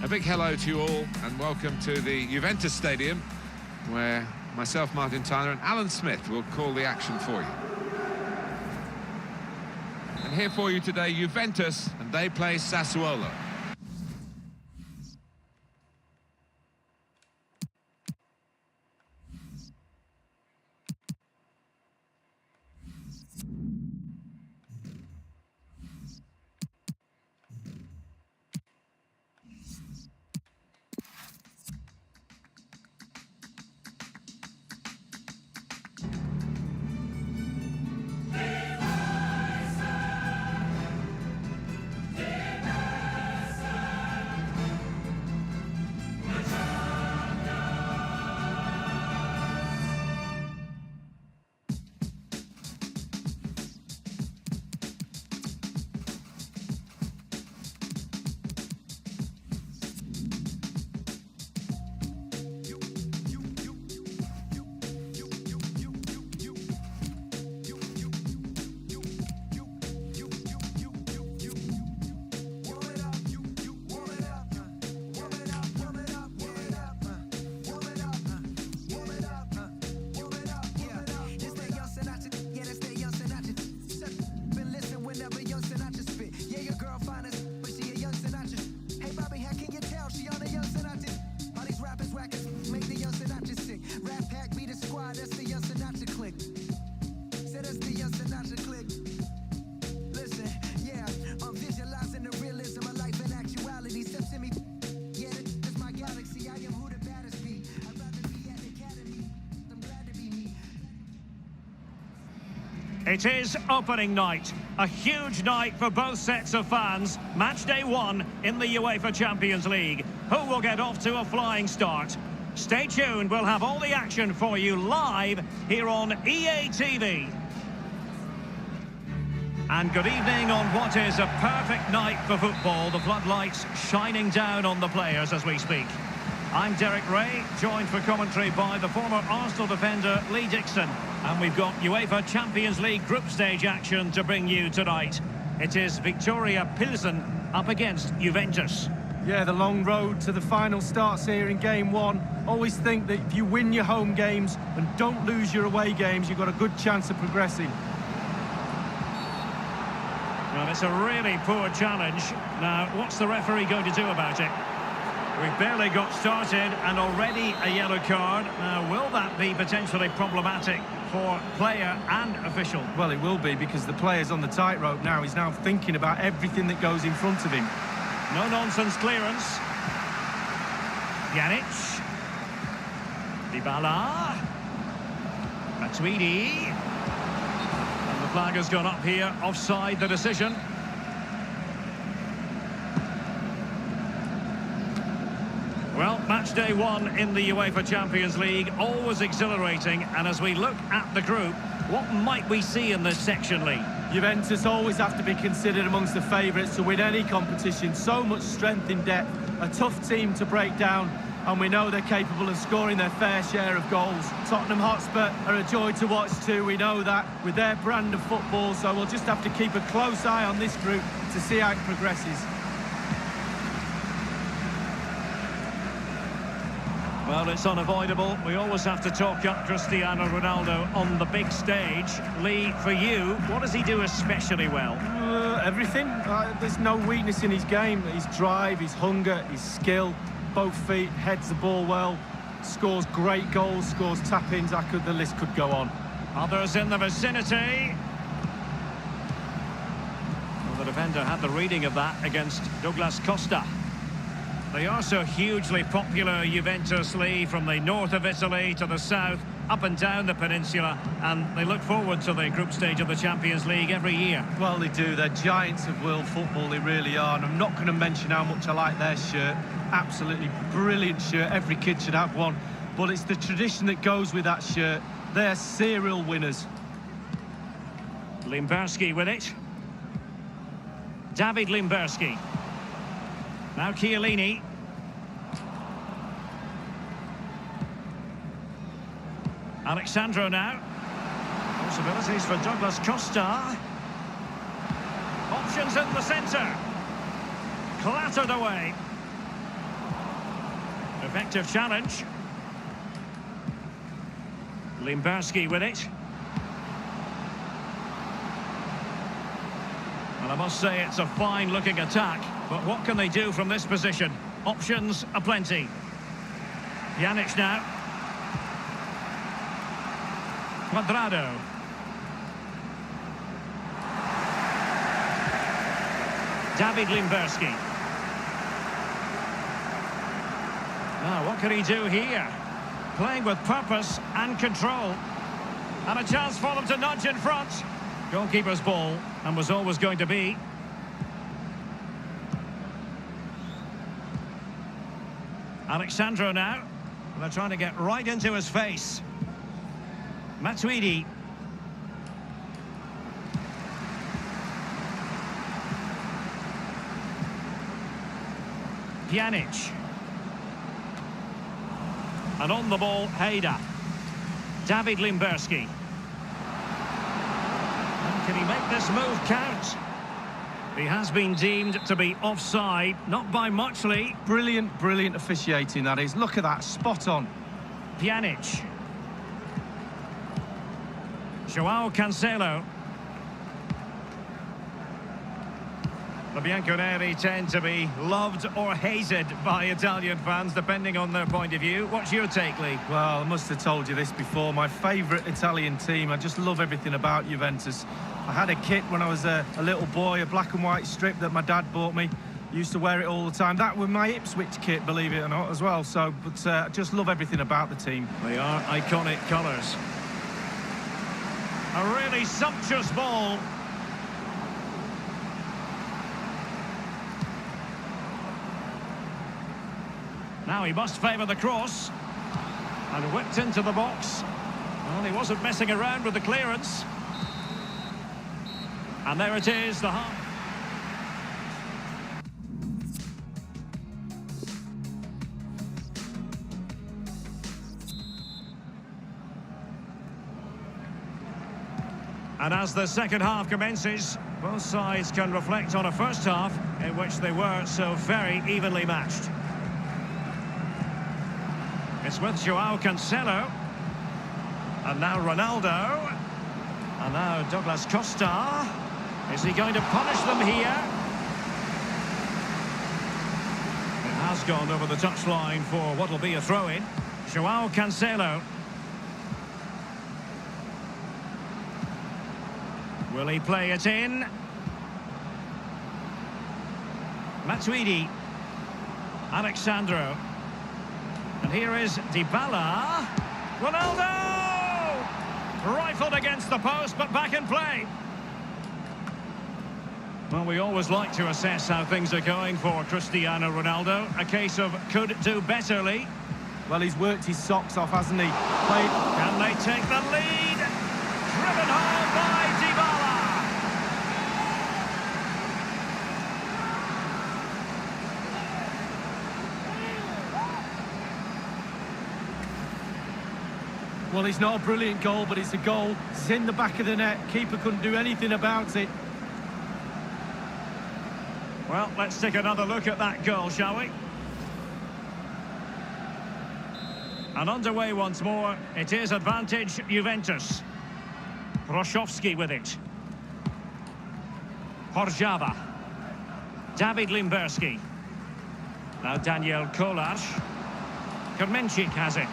A big hello to you all and welcome to the Juventus Stadium, where myself, Martin Tyler, and Alan Smith will call the action for you. And here for you today, Juventus, and they play Sassuolo. It is opening night, a huge night for both sets of fans. Match day 1 in the UEFA Champions League. Who will get off to a flying start? Stay tuned, we'll have all the action for you live here on EA TV. And good evening on what is a perfect night for football. The floodlights shining down on the players as we speak. I'm Derek Ray, joined for commentary by the former Arsenal defender Lee Dixon. And we've got UEFA Champions League group stage action to bring you tonight. It is Victoria Pilsen up against Juventus. Yeah, the long road to the final starts here in game 1. Always think that if you win your home games and don't lose your away games, you've got a good chance of progressing. Well, it's a really poor challenge. Now, what's the referee going to do about it? We've barely got started and already a yellow card. Now, will that be potentially problematic for player and official? Well, it will be, because the player's on the tightrope now. He's now thinking about everything that goes in front of him. No-nonsense clearance. Pjanic. Dybala. Matuidi. And the flag has gone up here. Offside the decision. Well, match day 1 in the UEFA Champions League, always exhilarating. And as we look at the group, what might we see in this section, Lee? Juventus always have to be considered amongst the favourites to win any competition. So much strength in depth, a tough team to break down, and we know they're capable of scoring their fair share of goals. Tottenham Hotspur are a joy to watch too, we know that, with their brand of football, so we'll just have to keep a close eye on this group to see how it progresses. Well, it's unavoidable. We always have to talk up Cristiano Ronaldo on the big stage. Lee, for you, what does he do especially well? Everything. There's no weakness in his game. His drive, his hunger, his skill, both feet, heads the ball well, scores great goals, scores tap-ins. The list could go on. Others in the vicinity. Well, the defender had the reading of that against Douglas Costa. They are so hugely popular, Juventus, Lee, from the north of Italy to the south, up and down the peninsula, and they look forward to the group stage of the Champions League every year. Well, they do. They're giants of world football, they really are, and I'm not going to mention how much I like their shirt. Absolutely brilliant shirt. Every kid should have one, but it's the tradition that goes with that shirt. They're serial winners. Limberski with it. David Limberski. Now Chiellini. Alexandro now. Possibilities for Douglas Costa. Options in the centre. Clattered away. Effective challenge. Limberski with it. And I must say it's a fine-looking attack, but what can they do from this position? Options aplenty. Pjanic now. Cuadrado. David Limberski. Now, what can he do here? Playing with purpose and control. And a chance for them to nudge in front. Goalkeeper's ball, and was always going to be. Alexandro now. They're trying to get right into his face. Matuidi. Pjanic. And on the ball, Hayda. David Limberski. And can he make this move count? He has been deemed to be offside, not by much, Lee. Brilliant, brilliant officiating, that is. Look at that, spot on. Pjanic. Joao Cancelo. The Bianconeri tend to be loved or hated by Italian fans, depending on their point of view. What's your take, Lee? Well, I must have told you this before. My favourite Italian team. I just love everything about Juventus. I had a kit when I was a little boy, a black and white strip that my dad bought me. Used to wear it all the time. That was my Ipswich kit, believe it or not, as well. So, but I just love everything about the team. They are iconic colours. A really sumptuous ball. Now he must favour the cross. And whipped into the box. Well, he wasn't messing around with the clearance. And there it is, the half. And as the second half commences, both sides can reflect on a first half in which they were so very evenly matched. It's with Joao Cancelo. And now Ronaldo. And now Douglas Costa. Is he going to punish them here? It has gone over the touchline for what will be a throw-in. Joao Cancelo. Will he play it in? Matuidi. Alexandro. And here is Dybala. Ronaldo! Rifled against the post, but back in play. Well, we always like to assess how things are going for Cristiano Ronaldo. A case of could do better, Lee. Well, he's worked his socks off, hasn't he? Can they take the lead? Driven home by Dybala. Well, it's not a brilliant goal, but it's a goal. It's in the back of the net. Keeper couldn't do anything about it. Well, let's take another look at that goal, shall we? And underway once more. It is advantage Juventus. Proszowski with it. Horjava. David Limberski. Now Daniel Kolarz. Kermencic has it.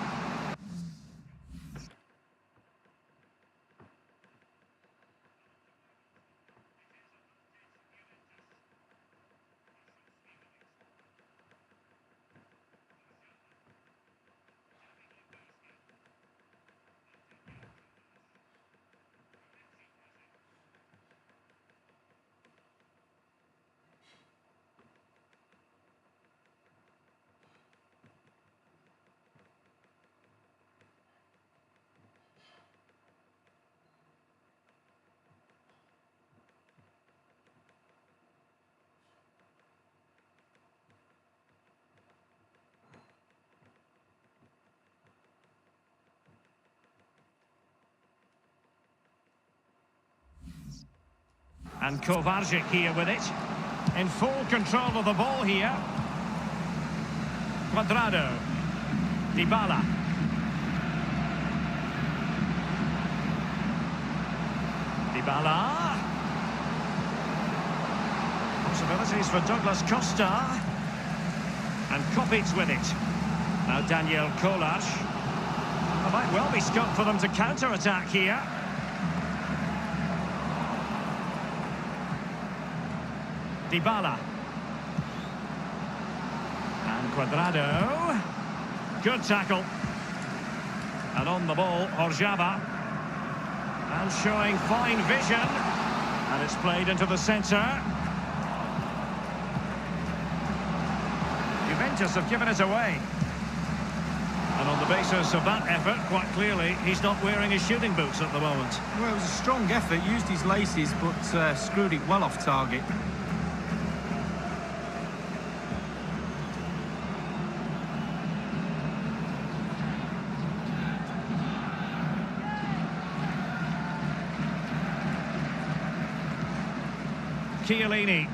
And Kovacic here with it. In full control of the ball here. Cuadrado. Dybala. Dybala. Possibilities for Douglas Costa. And Kopits with it. Now Daniel Kolar. There might well be scope for them to counter-attack here. Dybala. And Cuadrado. Good tackle. And on the ball, Orjava. And showing fine vision. And it's played into the centre. Juventus have given it away. And on the basis of that effort, quite clearly, he's not wearing his shooting boots at the moment. Well, it was a strong effort, used his laces, but screwed it well off target. Chiellini.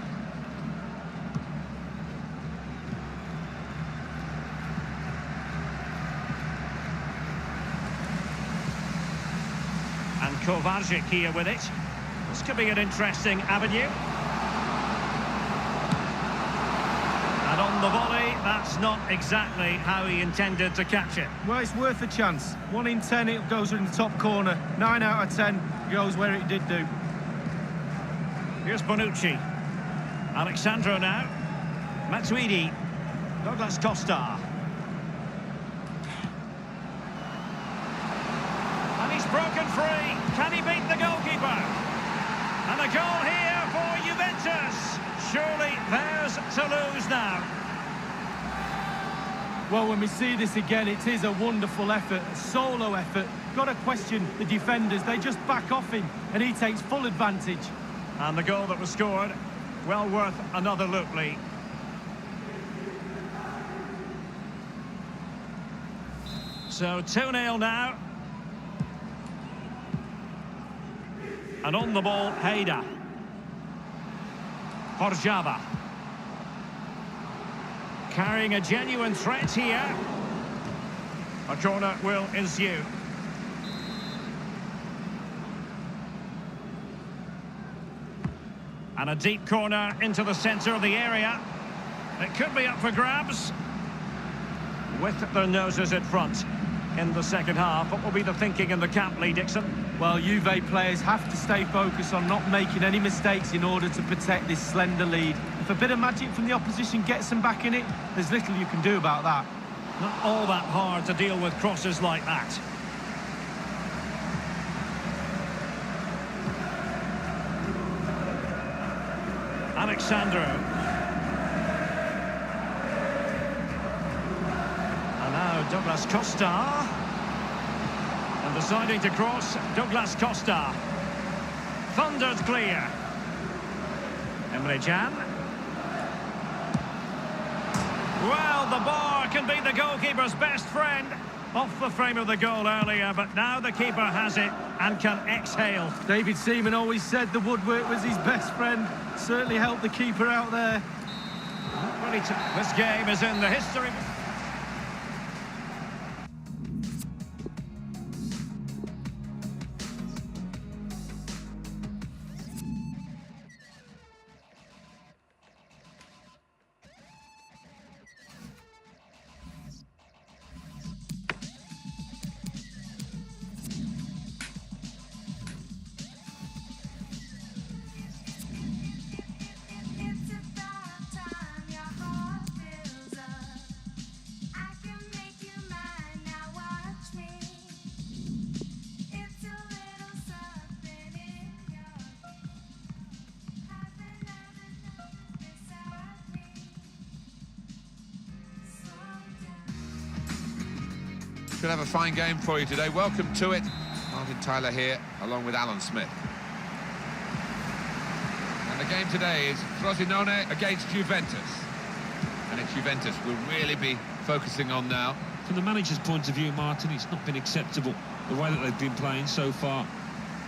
And Kovacic here with it. This could be an interesting avenue. And on the volley, that's not exactly how he intended to catch it. Well, it's worth a chance. 1 in 10, it goes in the top corner. 9 out of 10 goes where it did do. Here's Bonucci. Alexandro now. Matuidi. Douglas Costa. And he's broken free. Can he beat the goalkeeper? And a goal here for Juventus. Surely theirs to lose now. Well, when we see this again, it is a wonderful effort, a solo effort. Got to question the defenders. They just back off him, and he takes full advantage. And the goal that was scored, well worth another look, Lee. So 2-0 now. And on the ball, Heida. Orjava. Carrying a genuine threat here. A corner will ensue. And a deep corner into the centre of the area. It could be up for grabs. With their noses in front in the second half. What will be the thinking in the camp, Lee Dixon? Well, Juve players have to stay focused on not making any mistakes in order to protect this slender lead. If a bit of magic from the opposition gets them back in it, there's little you can do about that. Not all that hard to deal with crosses like that. Alexandro. And now Douglas Costa. And deciding to cross, Douglas Costa. Thundered clear. Emre Can. Well, the bar can be the goalkeeper's best friend. Off the frame of the goal earlier, but now the keeper has it and can exhale. David Seaman always said the woodwork was his best friend. Certainly helped the keeper out there. This game is in the history. Should have a fine game for you today. Welcome to it. Martin Tyler here, along with Alan Smith. And the game today is Frosinone against Juventus. And it's Juventus we'll really be focusing on now. From the manager's point of view, Martin, it's not been acceptable, the way that they've been playing so far.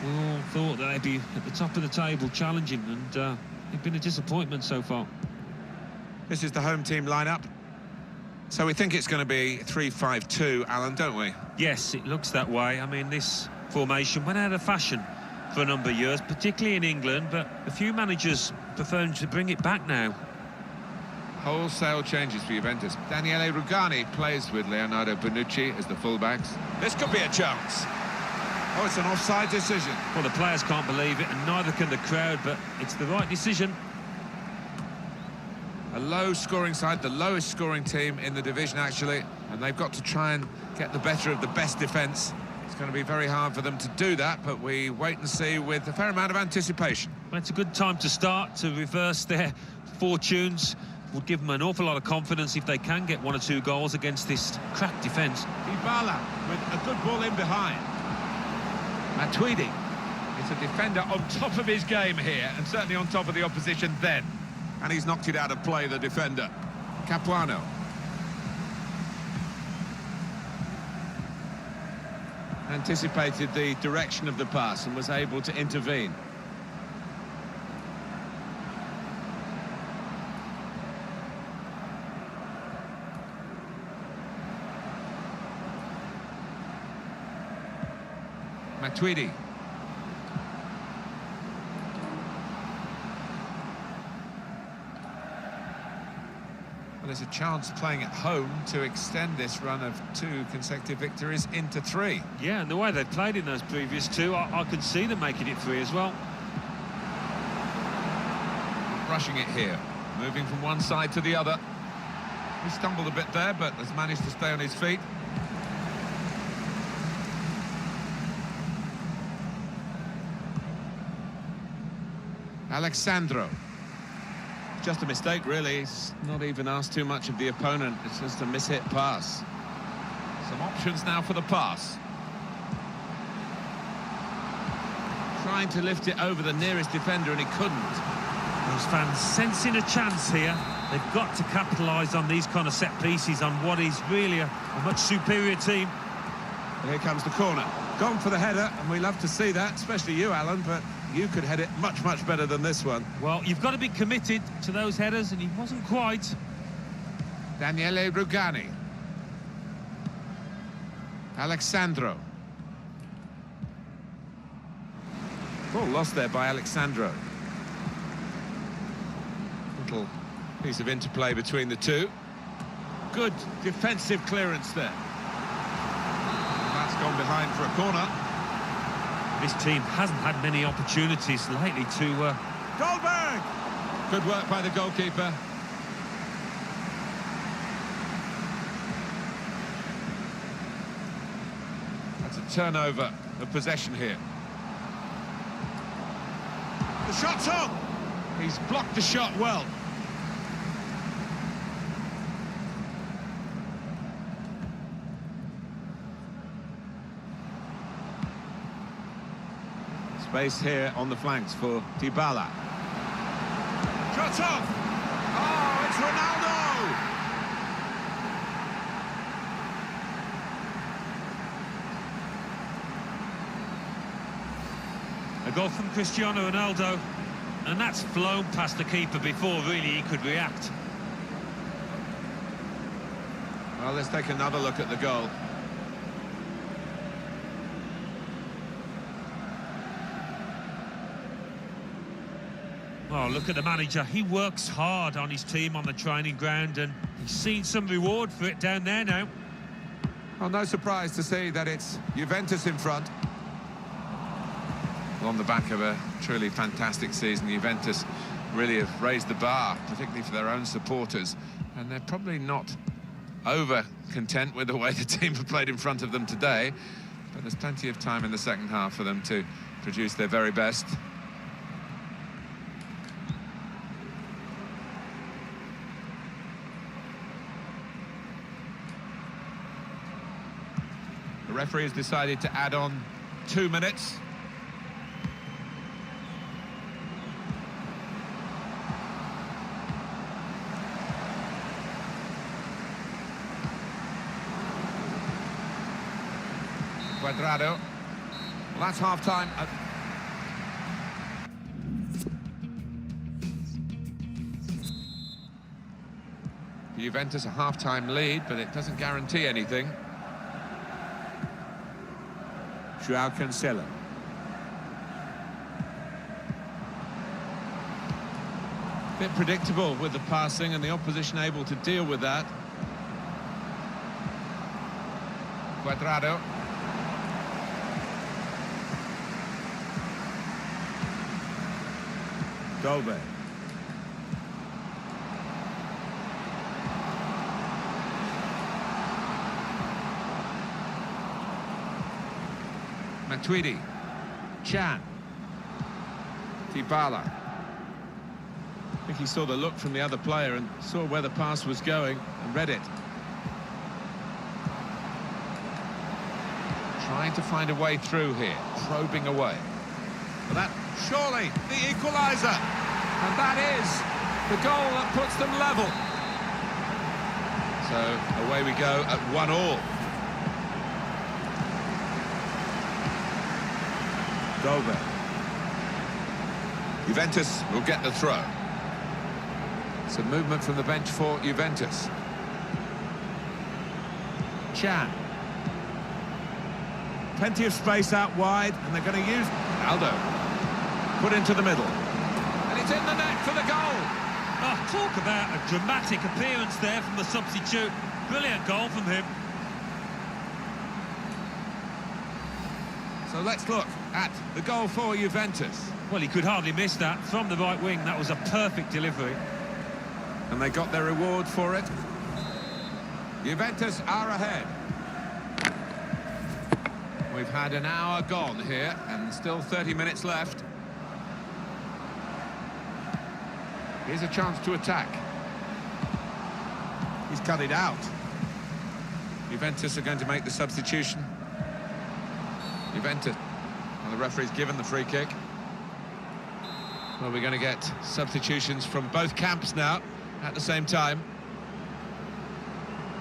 We all thought that they'd be at the top of the table challenging, and they've been a disappointment so far. This is the home team lineup. So we think it's going to be 3-5-2, Alan, don't we? Yes, it looks that way. I mean, this formation went out of fashion for a number of years, particularly in England, but a few managers prefer to bring it back now. Wholesale changes for Juventus. Daniele Rugani plays with Leonardo Bonucci as the fullbacks. This could be a chance. Oh, it's an offside decision. Well, the players can't believe it, and neither can the crowd, but it's the right decision. A low-scoring side, the lowest-scoring team in the division, actually, and they've got to try and get the better of the best defence. It's going to be very hard for them to do that, but we wait and see with a fair amount of anticipation. Well, it's a good time to start, to reverse their fortunes. Would give them an awful lot of confidence if they can get 1 or 2 goals against this cracked defence. Dybala with a good ball in behind. Matuidi is a defender on top of his game here, and certainly on top of the opposition then. And he's knocked it out of play, the defender. Capuano. Anticipated the direction of the pass and was able to intervene. Matuidi. Well, there's a chance playing at home to extend this run of 2 consecutive victories into 3. Yeah, and the way they've played in those previous 2, I can see them making it 3 as well. Rushing it here, moving from one side to the other. He stumbled a bit there, but has managed to stay on his feet. Alexandro. Just a mistake, really. He's not even asked too much of the opponent. It's just a mishit pass. Some options now for the pass. Trying to lift it over the nearest defender, and he couldn't. Those fans sensing a chance here. They've got to capitalise on these kind of set pieces on what is really a much superior team. And here comes the corner. Gone for the header, and we love to see that, especially you, Alan, but you could head it much, much better than this one. Well, you've got to be committed to those headers, and he wasn't quite. Daniele Rugani. Alexandro. Ball lost there by Alexandro. Little piece of interplay between the two. Good defensive clearance there. That's gone behind for a corner. This team hasn't had many opportunities lately to... Goldberg! Good work by the goalkeeper. That's a turnover of possession here. The shot's on! He's blocked the shot well. Space here on the flanks for Dybala. Shot off! Oh, it's Ronaldo! A goal from Cristiano Ronaldo, and that's flown past the keeper before really he could react. Well, let's take another look at the goal. Oh, look at the manager. He works hard on his team on the training ground, and he's seen some reward for it down there now. Well, no surprise to see that it's Juventus in front. Well, on the back of a truly fantastic season, Juventus really have raised the bar, particularly for their own supporters, and they're probably not over content with the way the team have played in front of them today, but there's plenty of time in the second half for them to produce their very best. The referee has decided to add on 2 minutes. Cuadrado. Well, that's half-time. Juventus a half-time lead, but it doesn't guarantee anything. Joao Cancelo. Bit predictable with the passing and the opposition able to deal with that. Cuadrado. Dolbe. Matuidi. Chan. Dybala. I think he saw the look from the other player and saw where the pass was going and read it. Trying to find a way through here, probing away. But that surely the equaliser, and that is the goal that puts them level. So away we go at 1-1. Dolbe. Juventus will get the throw. Some movement from the bench for Juventus. Chan. Plenty of space out wide, and they're going to use Aldo. Put into the middle. And it's in the net for the goal. Oh, talk about a dramatic appearance there from the substitute. Brilliant goal from him. So let's look at the goal for Juventus. Well, he could hardly miss that. From the right wing, that was a perfect delivery. And they got their reward for it. Juventus are ahead. We've had an hour gone here and still 30 minutes left. Here's a chance to attack. He's cut it out. Juventus are going to make the substitution. Juventus. And the referee's given the free kick. Well, we're going to get substitutions from both camps now at the same time.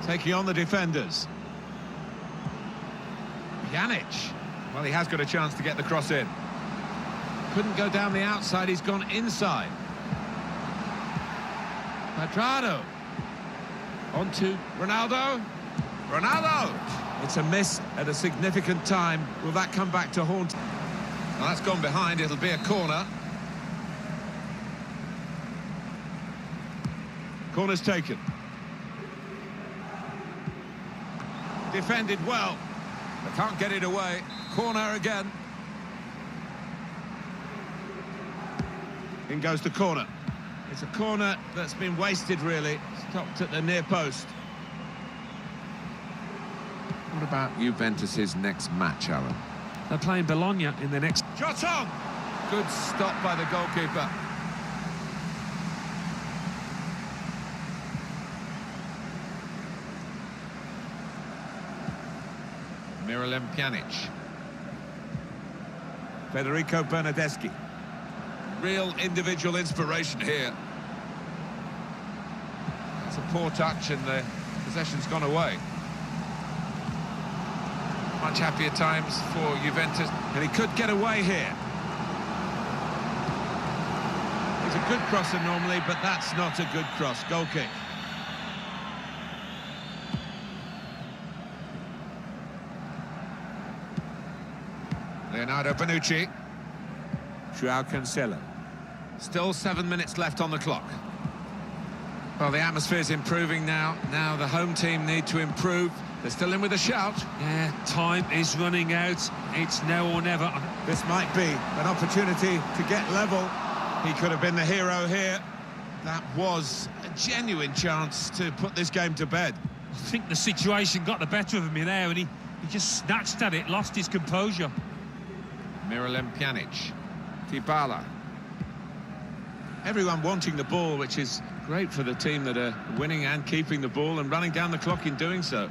Taking on the defenders. Pjanic. Well, he has got a chance to get the cross in. Couldn't go down the outside, he's gone inside. Cuadrado. On to Ronaldo. Ronaldo! It's a miss at a significant time. Will that come back to haunt? Well, that's gone behind, it'll be a corner. Corner's taken. Defended well. They can't get it away. Corner again. In goes the corner. It's a corner that's been wasted, really. Stopped at the near post. What about Juventus's next match, Alan? They're playing Bologna in the next... Shot on! Good stop by the goalkeeper. Miralem Pjanic. Federico Bernardeschi. Real individual inspiration here. It's a poor touch and the possession's gone away. Much happier times for Juventus. And he could get away here. He's a good crosser normally, but that's not a good cross. Goal kick. Leonardo Bonucci. Joao Cancelo. Still 7 minutes left on the clock. Well, the atmosphere's improving now. Now the home team need to improve. They're still in with a shout. Yeah, time is running out. It's now or never. This might be an opportunity to get level. He could have been the hero here. That was a genuine chance to put this game to bed. I think the situation got the better of him there, and he just snatched at it, lost his composure. Miralem Pjanic. Dybala. Everyone wanting the ball, which is great for the team that are winning and keeping the ball and running down the clock in doing so.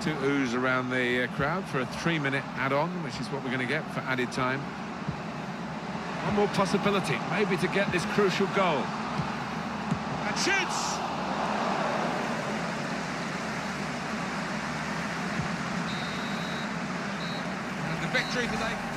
Two oohs around the crowd for a 3-minute add-on, which is what we're going to get for added time. One more possibility, maybe to get this crucial goal. And shoots! And the victory today.